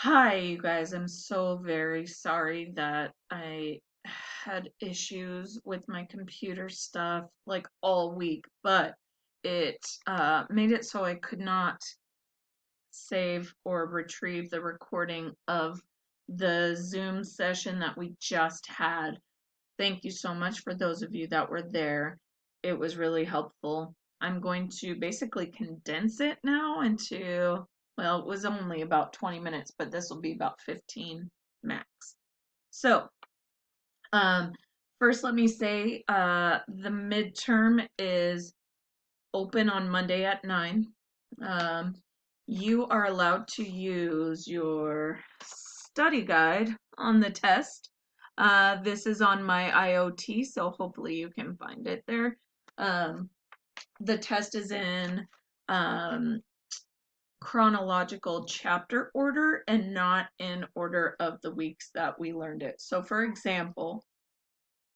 Hi, you guys. I'm so very sorry that I had issues with my computer stuff like all week, but it made it so I could not save or retrieve the recording of the Zoom session that we just had. Thank you so much for those of you that were there. It was really helpful. I'm going to basically condense it now into, well, it was only about 20 minutes, but this will be about 15 max. So, um, first let me say the midterm is open on Monday at 9. Um, you are allowed to use your study guide on the test. This is on my IoT, so hopefully you can find it there. Um, the test is in um, chronological chapter order and not in order of the weeks that we learned it. So, for example,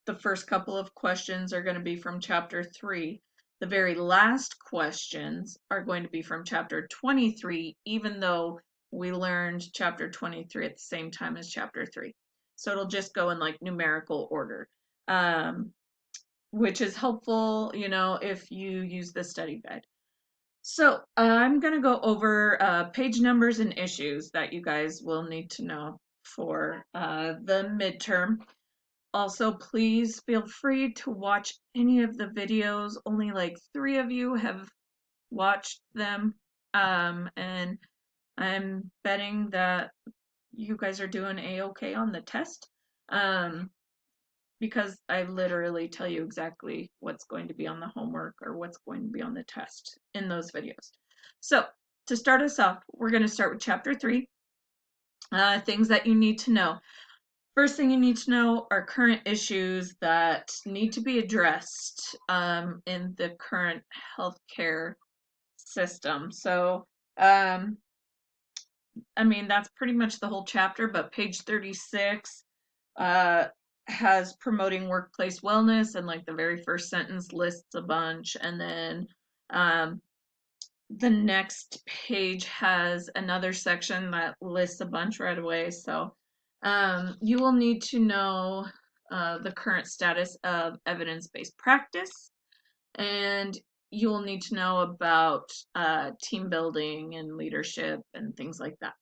the first couple of questions are going to be from chapter 3. The very last questions are going to be from chapter 23, even though we learned chapter 23 at the same time as chapter 3. So it'll just go in like numerical order, which is helpful, if you use the study guide. So I'm going to go over page numbers and issues that you guys will need to know for the midterm. Also, please feel free to watch any of the videos. Only like 3 of you have watched them. And I'm betting that you guys are doing a-okay on the test. Because I literally tell you exactly what's going to be on the homework or what's going to be on the test in those videos. So, to start us off, we're going to start with chapter 3, things that you need to know. First thing you need to know are current issues that need to be addressed in the current healthcare system. So, I mean, that's pretty much the whole chapter, but page 36 uh, has promoting workplace wellness, and like the very first sentence lists a bunch, and then um, the next page has another section that lists a bunch right away. So you will need to know the current status of evidence-based practice, and you will need to know about team building and leadership and things like that.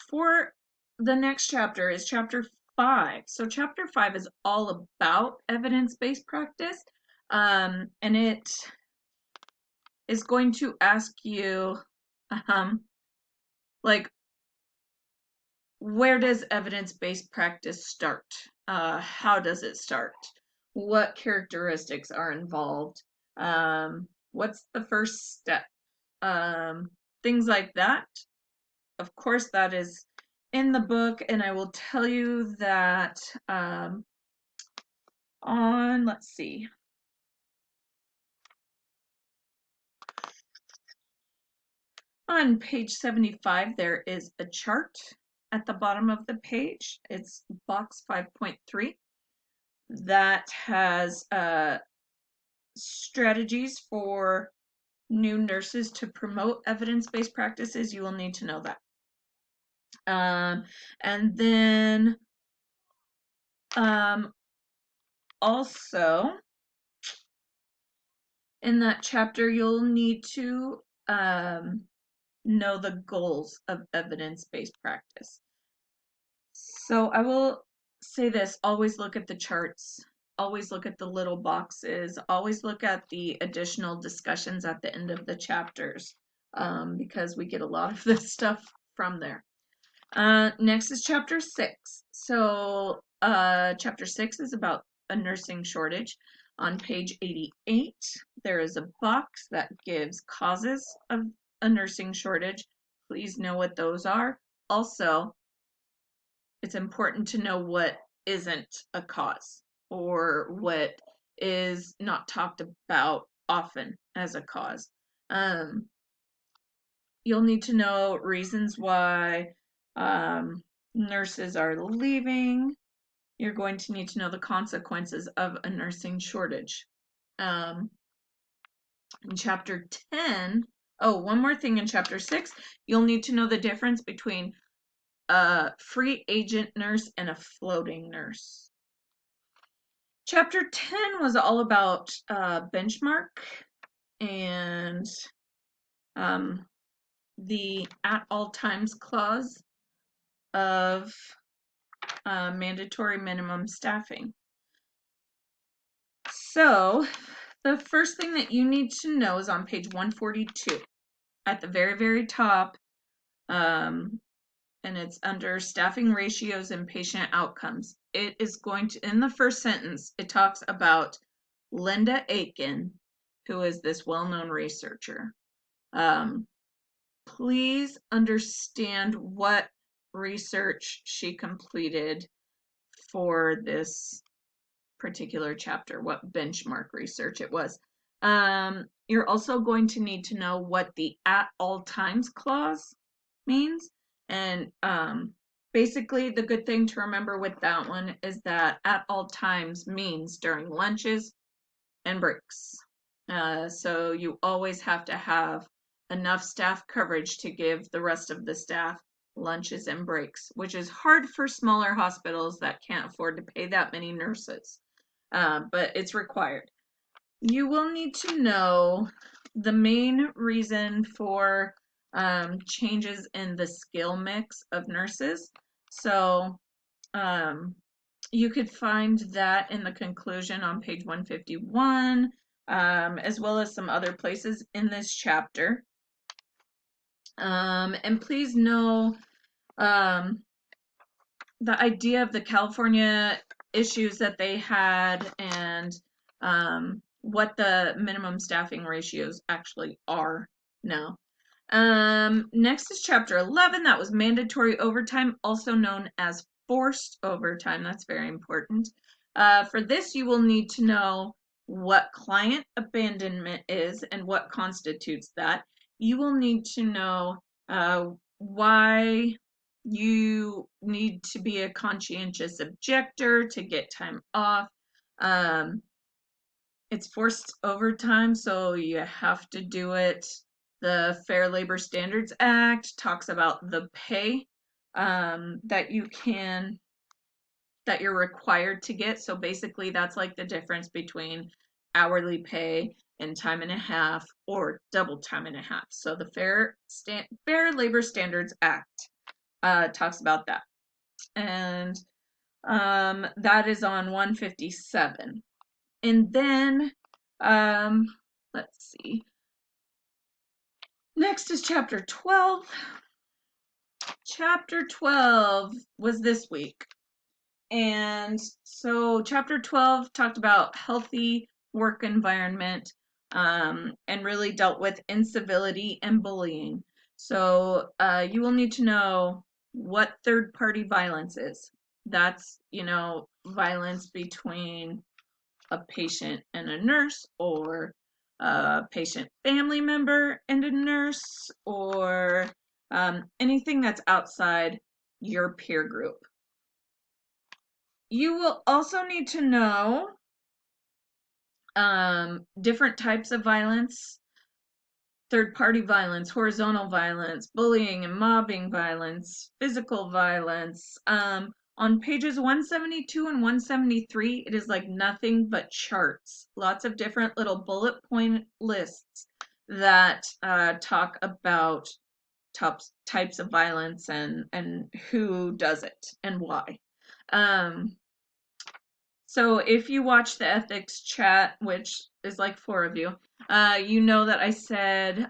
For the next chapter is chapter 5. So chapter 5 is all about evidence-based practice, and it is going to ask you, um, like, where does evidence-based practice start? How does it start? What characteristics are involved? What's the first step? Things like that. Of course, that is in the book, and I will tell you that let's see, on page 75, there is a chart at the bottom of the page. It's box 5.3 that has strategies for new nurses to promote evidence-based practices. You will need to know that. And then also in that chapter, you'll need to know the goals of evidence-based practice. So I will say this, always look at the charts, always look at the little boxes, always look at the additional discussions at the end of the chapters, because we get a lot of this stuff from there. Next is chapter 6. So chapter 6 is about a nursing shortage. On page 88, there is a box that gives causes of a nursing shortage. Please know what those are. Also, it's important to know what isn't a cause or what is not talked about often as a cause. You'll need to know reasons why nurses are leaving. You're going to need to know the consequences of a nursing shortage. In chapter 10 Oh, one more thing in chapter 6, you'll need to know the difference between a free agent nurse and a floating nurse. Chapter 10 was all about benchmark and the at all times clause of mandatory minimum staffing. So the first thing that you need to know is on page 142 at the very, very top, and it's under staffing ratios and patient outcomes. It is going to, in the first sentence, it talks about Linda Aiken, who is this well-known researcher. Please understand what research she completed for this particular chapter, what benchmark research it was. You're also going to need to know what the at all times clause means. And basically, the good thing to remember with that one is that at all times means during lunches and breaks. So you always have to have enough staff coverage to give the rest of the staff lunches and breaks, which is hard for smaller hospitals that can't afford to pay that many nurses. But it's required. You will need to know the main reason for changes in the skill mix of nurses. So you could find that in the conclusion on page 151, as well as some other places in this chapter. And please know the idea of the California issues that they had and what the minimum staffing ratios actually are now. Next is chapter 11. That was mandatory overtime, also known as forced overtime. That's very important. For this, you will need to know what client abandonment is and what constitutes that. You will need to know why you need to be a conscientious objector to get time off. It's forced overtime, so you have to do it. The Fair Labor Standards Act talks about the pay that you're required to get. So basically, that's like the difference between hourly pay and time and a half or double time and a half. So the Fair Labor Standards Act talks about that. And that is on 157. And then, let's see. Next is chapter 12. Chapter 12 was this week. And so chapter 12 talked about healthy work environment and really dealt with incivility and bullying. So you will need to know what third-party violence is. That's, violence between a patient and a nurse, or a patient family member and a nurse, or anything that's outside your peer group. You will also need to know different types of violence: third-party violence, horizontal violence, bullying and mobbing violence, physical violence. On pages 172 and 173, it is like nothing but charts. Lots of different little bullet point lists that talk about types of violence and who does it and why. So if you watch the ethics chat, which is like 4 of you, you know that I said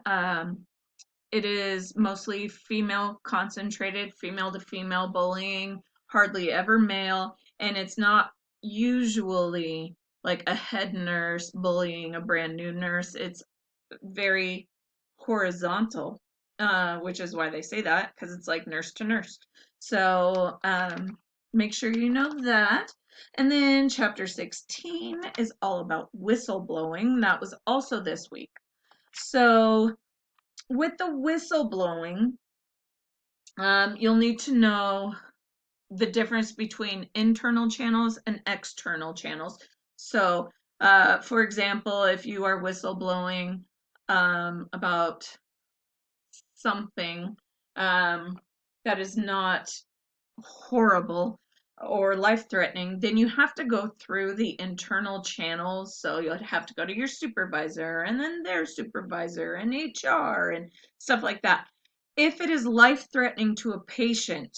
it is mostly female concentrated, female to female bullying, hardly ever male, and it's not usually like a head nurse bullying a brand new nurse. It's very horizontal, which is why they say that, because it's like nurse to nurse. So make sure you know that. And then chapter 16 is all about whistleblowing. That was also this week. So with the whistleblowing, you'll need to know the difference between internal channels and external channels. So, for example, if you are whistleblowing about something that is not horrible or life-threatening, then you have to go through the internal channels. So you'll have to go to your supervisor and then their supervisor and HR and stuff like that. If it is life-threatening to a patient,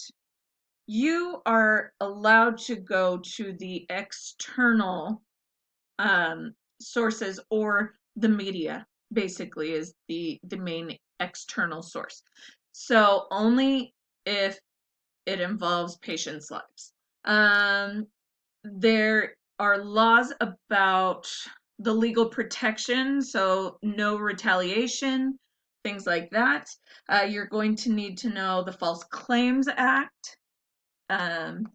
you are allowed to go to the external sources, or the media basically is the main external source. So only if it involves patients' lives. There are laws about the legal protection, so no retaliation, things like that. You're going to need to know the False Claims Act, um,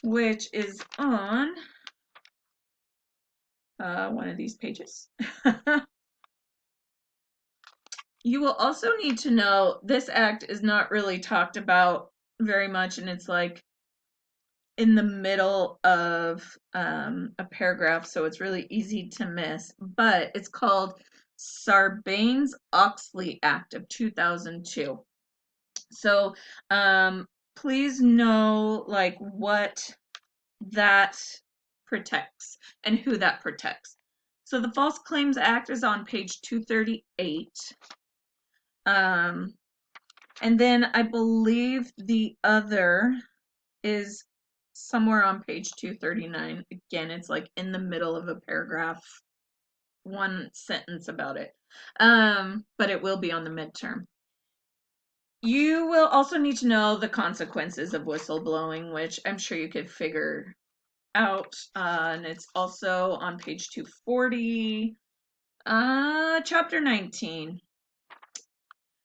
which is on one of these pages. You will also need to know this act is not really talked about very much, and it's like in the middle of a paragraph, so it's really easy to miss. But it's called Sarbanes-Oxley Act of 2002. So please know like what that protects and who that protects. So the False Claims Act is on page 238. And then I believe the other is somewhere on page 239. Again, it's like in the middle of a paragraph, one sentence about it. But it will be on the midterm. You will also need to know the consequences of whistleblowing, which I'm sure you could figure out. And it's also on page 240, chapter 19.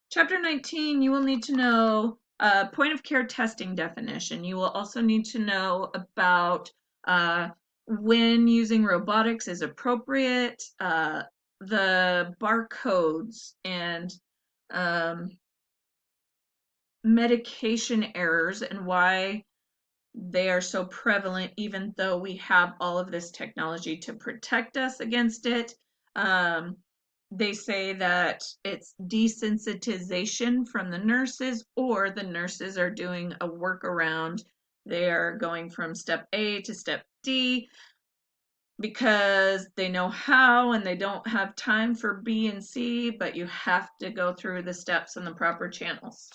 Chapter 19, you will need to know point of care testing definition. You will also need to know about when using robotics is appropriate, the barcodes and medication errors and why they are so prevalent, even though we have all of this technology to protect us against it. They say that it's desensitization from the nurses, or the nurses are doing a workaround. They are going from step A to step D because they know how and they don't have time for B and C, but you have to go through the steps and the proper channels.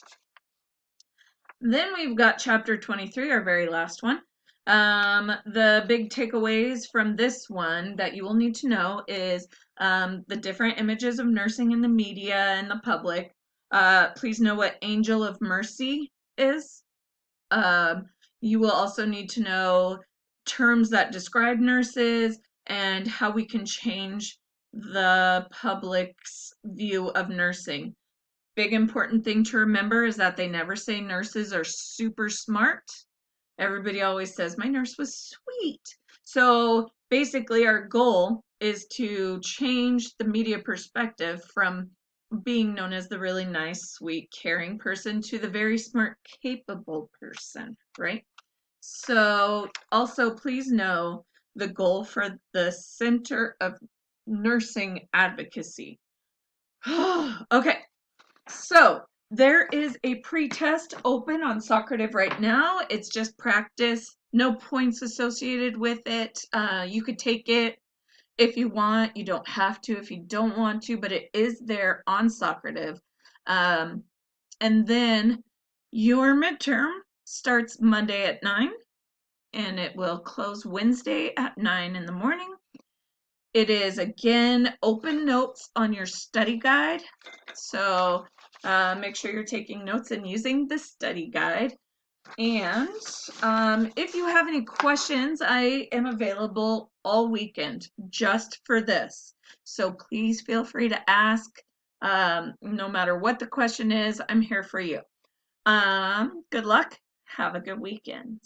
Then we've got chapter 23, our very last one. The big takeaways from this one that you will need to know is the different images of nursing in the media and the public. Please know what angel of mercy is. You will also need to know terms that describe nurses and how we can change the public's view of nursing. Big important thing to remember is that they never say nurses are super smart. Everybody always says, my nurse was sweet. So basically, our goal is to change the media perspective from being known as the really nice, sweet, caring person to the very smart, capable person, right? So also please know the goal for the Center of Nursing Advocacy. Okay, so there is a pre-test open on Socrative right now. It's just practice, no points associated with it. You could take it if you want. You don't have to if you don't want to, but it is there on Socrative. And then your midterm starts Monday at 9 and it will close Wednesday at 9 in the morning. It is again open notes on your study guide. So make sure you're taking notes and using the study guide. And if you have any questions, I am available all weekend just for this. So please feel free to ask. No matter what the question is, I'm here for you. Good luck. Have a good weekend.